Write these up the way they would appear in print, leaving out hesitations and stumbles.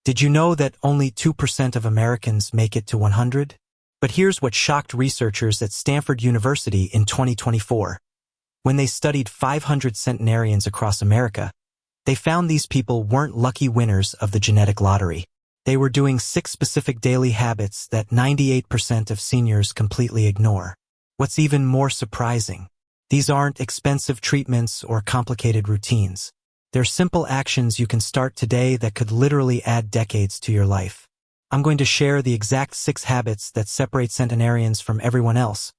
Did you know that only 2% of Americans make it to 100? But here's what shocked researchers at Stanford University in 2024. When they studied 500 centenarians across America, they found these people weren't lucky winners of the genetic lottery. They were doing 6 specific daily habits that 98% of seniors completely ignore. What's even more surprising, these aren't expensive treatments or complicated routines. They're simple actions you can start today that could literally add decades to your life. I'm going to share the exact 6 habits that separate centenarians from everyone else,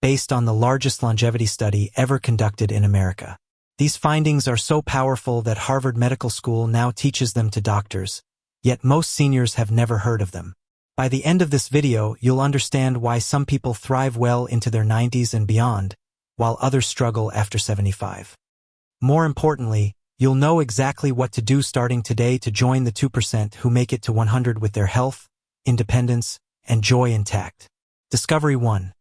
based on the largest longevity study ever conducted in America. These findings are so powerful that Harvard Medical School now teaches them to doctors, yet most seniors have never heard of them. By the end of this video, you'll understand why some people thrive well into their 90s and beyond, while others struggle after 75. More importantly, you'll know exactly what to do starting today to join the 2% who make it to 100 with their health, independence, and joy intact. Discovery 1.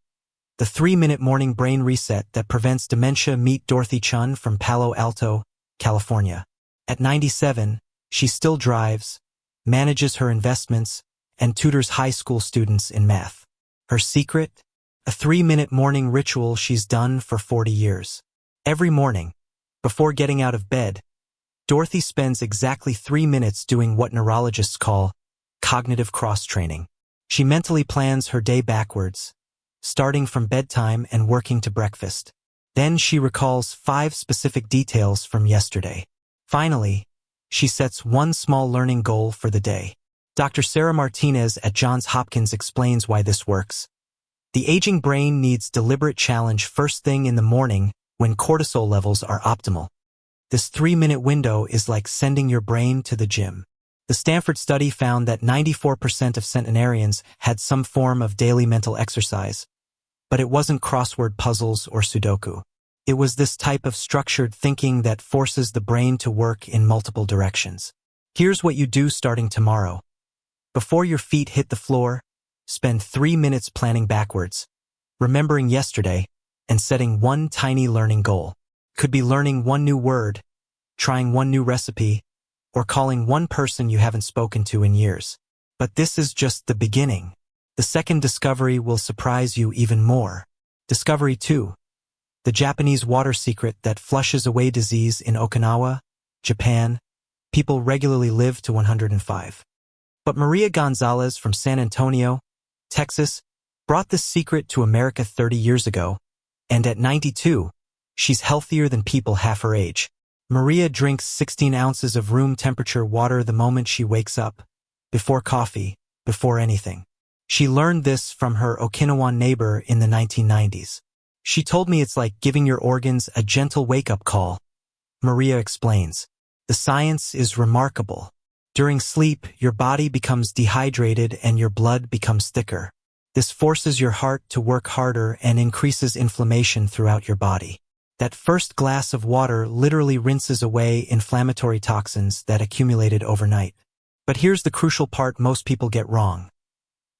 The 3-minute morning brain reset that prevents dementia. Meet Dorothy Chun from Palo Alto, California. At 97, she still drives, manages her investments, and tutors high school students in math. Her secret? A 3-minute morning ritual she's done for 40 years. Every morning, before getting out of bed, Dorothy spends exactly 3 minutes doing what neurologists call cognitive cross-training. She mentally plans her day backwards, starting from bedtime and working to breakfast. Then she recalls 5 specific details from yesterday. Finally, she sets one small learning goal for the day. Dr. Sarah Martinez at Johns Hopkins explains why this works. The aging brain needs deliberate challenge first thing in the morning when cortisol levels are optimal. This 3-minute window is like sending your brain to the gym. The Stanford study found that 94% of centenarians had some form of daily mental exercise, but it wasn't crossword puzzles or Sudoku. It was this type of structured thinking that forces the brain to work in multiple directions. Here's what you do starting tomorrow. Before your feet hit the floor, spend 3 minutes planning backwards, remembering yesterday, and setting one tiny learning goal. Could be learning one new word, trying one new recipe, or calling one person you haven't spoken to in years. But this is just the beginning. The second discovery will surprise you even more. Discovery 2. The Japanese water secret that flushes away disease. In Okinawa, Japan, people regularly live to 105. But Maria Gonzalez from San Antonio, Texas, brought this secret to America 30 years ago, and at 92, she's healthier than people half her age. Maria drinks 16 ounces of room-temperature water the moment she wakes up, before coffee, before anything. She learned this from her Okinawan neighbor in the 1990s. She told me it's like giving your organs a gentle wake-up call. Maria explains. The science is remarkable. During sleep, your body becomes dehydrated and your blood becomes thicker. This forces your heart to work harder and increases inflammation throughout your body. That first glass of water literally rinses away inflammatory toxins that accumulated overnight. But here's the crucial part most people get wrong.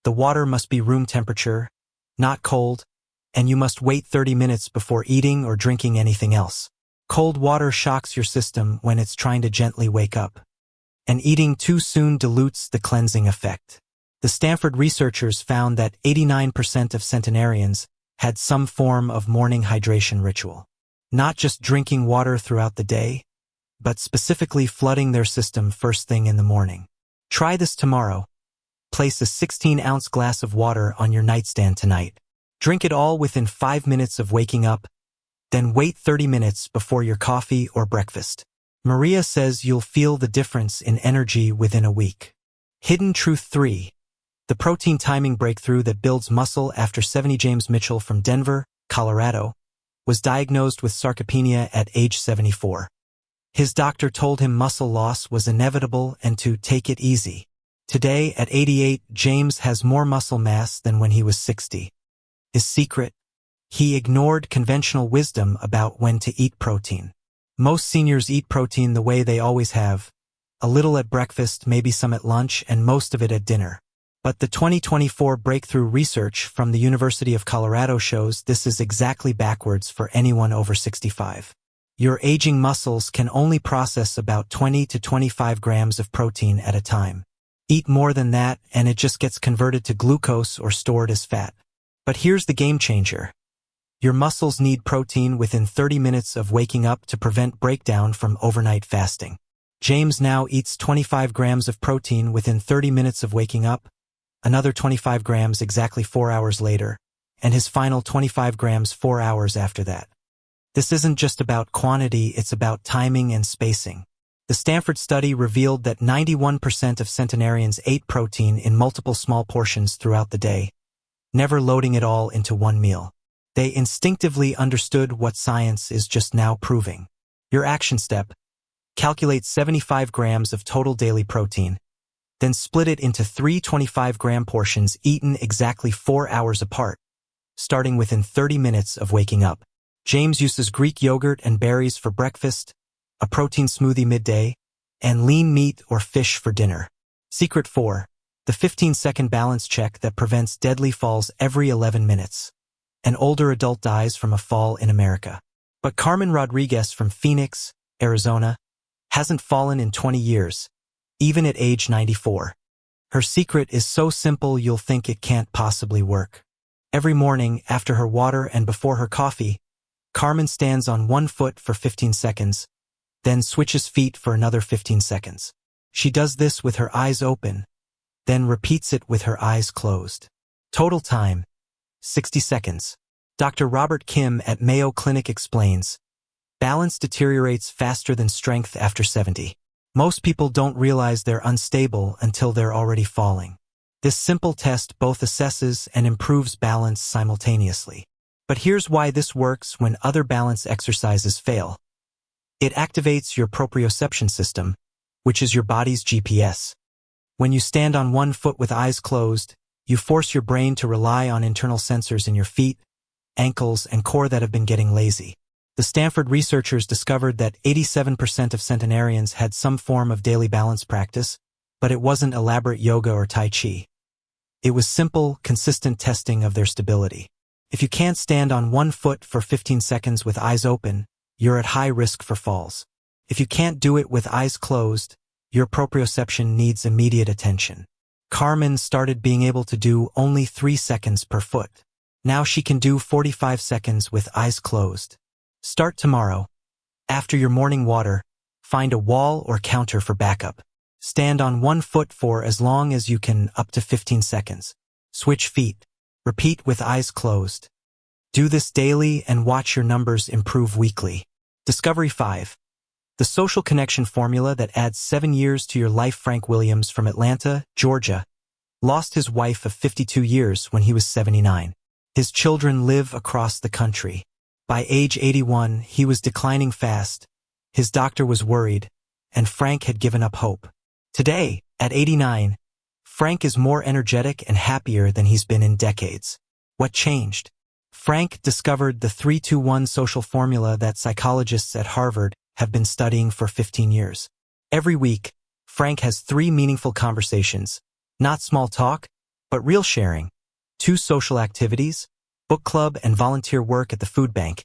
The water must be room temperature, not cold, and you must wait 30 minutes before eating or drinking anything else. Cold water shocks your system when it's trying to gently wake up. And eating too soon dilutes the cleansing effect. The Stanford researchers found that 89% of centenarians had some form of morning hydration ritual. Not just drinking water throughout the day, but specifically flooding their system first thing in the morning. Try this tomorrow. Place a 16-ounce glass of water on your nightstand tonight. Drink it all within 5 minutes of waking up, then wait 30 minutes before your coffee or breakfast. Maria says you'll feel the difference in energy within a week. Hidden Truth 3. The protein timing breakthrough that builds muscle. After 70. James Mitchell from Denver, Colorado, was diagnosed with sarcopenia at age 74. His doctor told him muscle loss was inevitable and to take it easy. Today, at 88, James has more muscle mass than when he was 60. His secret? He ignored conventional wisdom about when to eat protein. Most seniors eat protein the way they always have, a little at breakfast, maybe some at lunch, and most of it at dinner. But the 2024 breakthrough research from the University of Colorado shows this is exactly backwards for anyone over 65. Your aging muscles can only process about 20 to 25 grams of protein at a time. Eat more than that and it just gets converted to glucose or stored as fat. But here's the game changer. Your muscles need protein within 30 minutes of waking up to prevent breakdown from overnight fasting. James now eats 25 grams of protein within 30 minutes of waking up, another 25 grams exactly 4 hours later, and his final 25 grams 4 hours after that. This isn't just about quantity, it's about timing and spacing. The Stanford study revealed that 91% of centenarians ate protein in multiple small portions throughout the day, never loading it all into one meal. They instinctively understood what science is just now proving. Your action step: calculate 75 grams of total daily protein, then split it into 3 25-gram portions eaten exactly 4 hours apart, starting within 30 minutes of waking up. James uses Greek yogurt and berries for breakfast, a protein smoothie midday, and lean meat or fish for dinner. Secret 4. The 15-second balance check that prevents deadly falls every 11 minutes. An older adult dies from a fall in America. But Carmen Rodriguez from Phoenix, Arizona, hasn't fallen in 20 years, even at age 94. Her secret is so simple you'll think it can't possibly work. Every morning, after her water and before her coffee, Carmen stands on one foot for 15 seconds, then switches feet for another 15 seconds. She does this with her eyes open, then repeats it with her eyes closed. Total time: 60 seconds. Dr. Robert Kim at Mayo Clinic explains, balance deteriorates faster than strength after 70. Most people don't realize they're unstable until they're already falling. This simple test both assesses and improves balance simultaneously. But here's why this works when other balance exercises fail. It activates your proprioception system, which is your body's GPS. When you stand on one foot with eyes closed, you force your brain to rely on internal sensors in your feet, ankles, and core that have been getting lazy. The Stanford researchers discovered that 87% of centenarians had some form of daily balance practice, but it wasn't elaborate yoga or Tai Chi. It was simple, consistent testing of their stability. If you can't stand on one foot for 15 seconds with eyes open, you're at high risk for falls. If you can't do it with eyes closed, your proprioception needs immediate attention. Carmen started being able to do only 3 seconds per foot. Now she can do 45 seconds with eyes closed. Start tomorrow. After your morning water, find a wall or counter for backup. Stand on one foot for as long as you can, up to 15 seconds. Switch feet. Repeat with eyes closed. Do this daily and watch your numbers improve weekly. Discovery 5. The social connection formula that adds 7 years to your life. Frank Williams from Atlanta, Georgia, lost his wife of 52 years when he was 79. His children live across the country. By age 81, he was declining fast. His doctor was worried, and Frank had given up hope. Today, at 89, Frank is more energetic and happier than he's been in decades. What changed? Frank discovered the 3-2-1 social formula that psychologists at Harvard have been studying for 15 years. Every week, Frank has 3 meaningful conversations, not small talk, but real sharing, 2 social activities, book club and volunteer work at the food bank,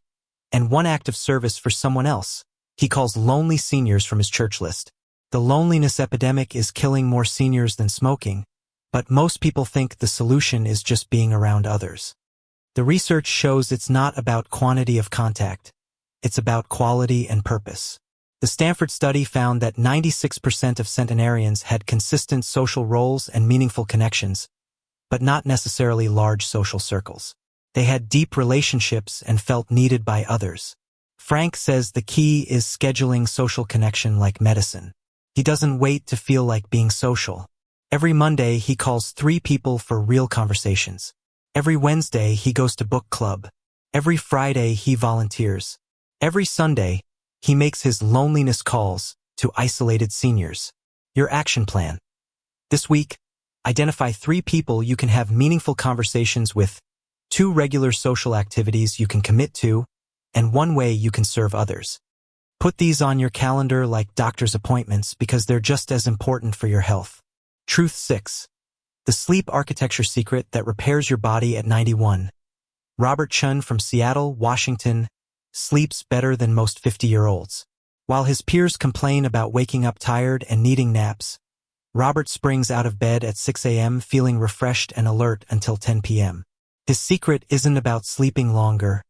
and 1 act of service for someone else. He calls lonely seniors from his church list. The loneliness epidemic is killing more seniors than smoking, but most people think the solution is just being around others. The research shows it's not about quantity of contact. It's about quality and purpose. The Stanford study found that 96% of centenarians had consistent social roles and meaningful connections, but not necessarily large social circles. They had deep relationships and felt needed by others. Frank says the key is scheduling social connection like medicine. He doesn't wait to feel like being social. Every Monday, he calls 3 people for real conversations. Every Wednesday, he goes to book club. Every Friday, he volunteers. Every Sunday, he makes his loneliness calls to isolated seniors. Your action plan. This week, identify 3 people you can have meaningful conversations with, 2 regular social activities you can commit to, and 1 way you can serve others. Put these on your calendar like doctor's appointments because they're just as important for your health. Truth 6. The sleep architecture secret that repairs your body at 91. Robert Chun from Seattle, Washington, sleeps better than most 50-year-olds. While his peers complain about waking up tired and needing naps, Robert springs out of bed at 6 a.m. feeling refreshed and alert until 10 p.m. His secret isn't about sleeping longer,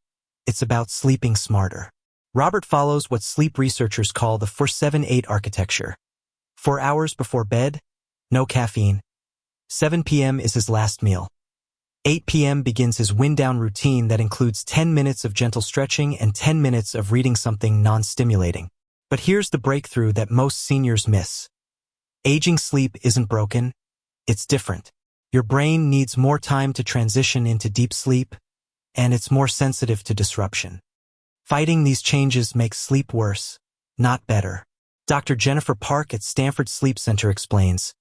it's about sleeping smarter. Robert follows what sleep researchers call the 4-7-8 architecture. 4 hours before bed, no caffeine. 7 p.m. is his last meal. 8 p.m. begins his wind-down routine that includes 10 minutes of gentle stretching and 10 minutes of reading something non-stimulating. But here's the breakthrough that most seniors miss. Aging sleep isn't broken, it's different. Your brain needs more time to transition into deep sleep, and it's more sensitive to disruption. Fighting these changes makes sleep worse, not better. Dr. Jennifer Park at Stanford Sleep Center explains,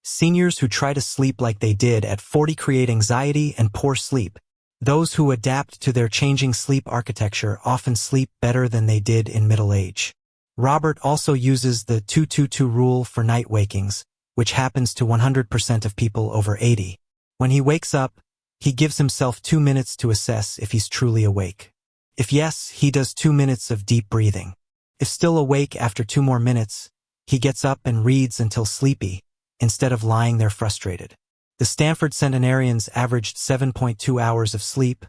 seniors who try to sleep like they did at 40 create anxiety and poor sleep. Those who adapt to their changing sleep architecture often sleep better than they did in middle age. Robert also uses the 2-2-2 rule for night wakings, which happens to 100% of people over 80. When he wakes up, he gives himself 2 minutes to assess if he's truly awake. If yes, he does 2 minutes of deep breathing. If still awake after 2 more minutes, he gets up and reads until sleepy, instead of lying there frustrated. The Stanford centenarians averaged 7.2 hours of sleep,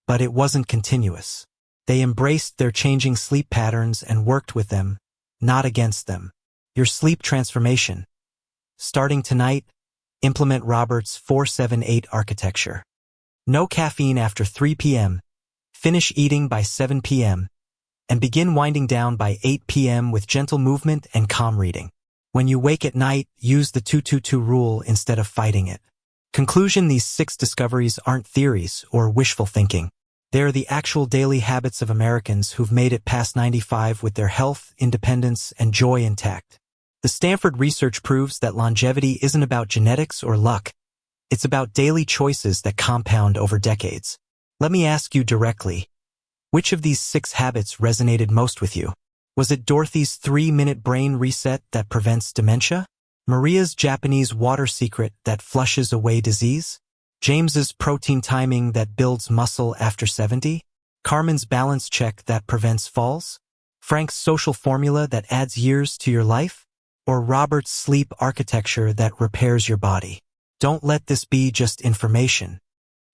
but it wasn't continuous. They embraced their changing sleep patterns and worked with them, not against them. Your sleep transformation. Starting tonight, implement Robert's 4-7-8 architecture. No caffeine after 3 p.m., finish eating by 7 p.m., and begin winding down by 8 p.m. with gentle movement and calm reading. When you wake at night, use the 2-2-2 rule instead of fighting it. Conclusion: these 6 discoveries aren't theories or wishful thinking. They are the actual daily habits of Americans who've made it past 95 with their health, independence, and joy intact. The Stanford research proves that longevity isn't about genetics or luck. It's about daily choices that compound over decades. Let me ask you directly, which of these 6 habits resonated most with you? Was it Dorothy's 3-minute brain reset that prevents dementia? Maria's Japanese water secret that flushes away disease? James's protein timing that builds muscle after 70? Carmen's balance check that prevents falls? Frank's social formula that adds years to your life? Or Robert's sleep architecture that repairs your body? Don't let this be just information.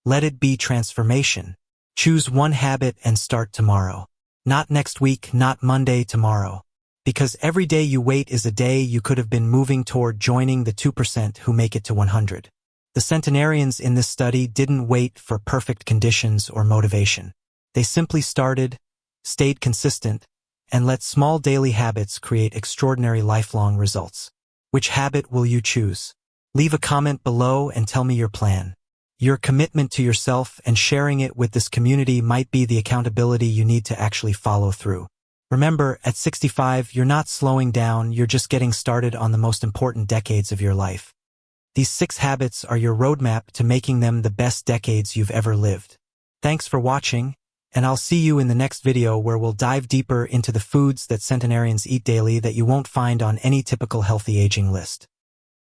Let it be transformation. Choose one habit and start tomorrow. Not next week, not Monday, tomorrow. Because every day you wait is a day you could have been moving toward joining the 2% who make it to 100. The centenarians in this study didn't wait for perfect conditions or motivation. They simply started, stayed consistent, and let small daily habits create extraordinary lifelong results. Which habit will you choose? Leave a comment below and tell me your plan. Your commitment to yourself and sharing it with this community might be the accountability you need to actually follow through. Remember, at 65, you're not slowing down, you're just getting started on the most important decades of your life. These 6 habits are your roadmap to making them the best decades you've ever lived. Thanks for watching, and I'll see you in the next video where we'll dive deeper into the foods that centenarians eat daily that you won't find on any typical healthy aging list.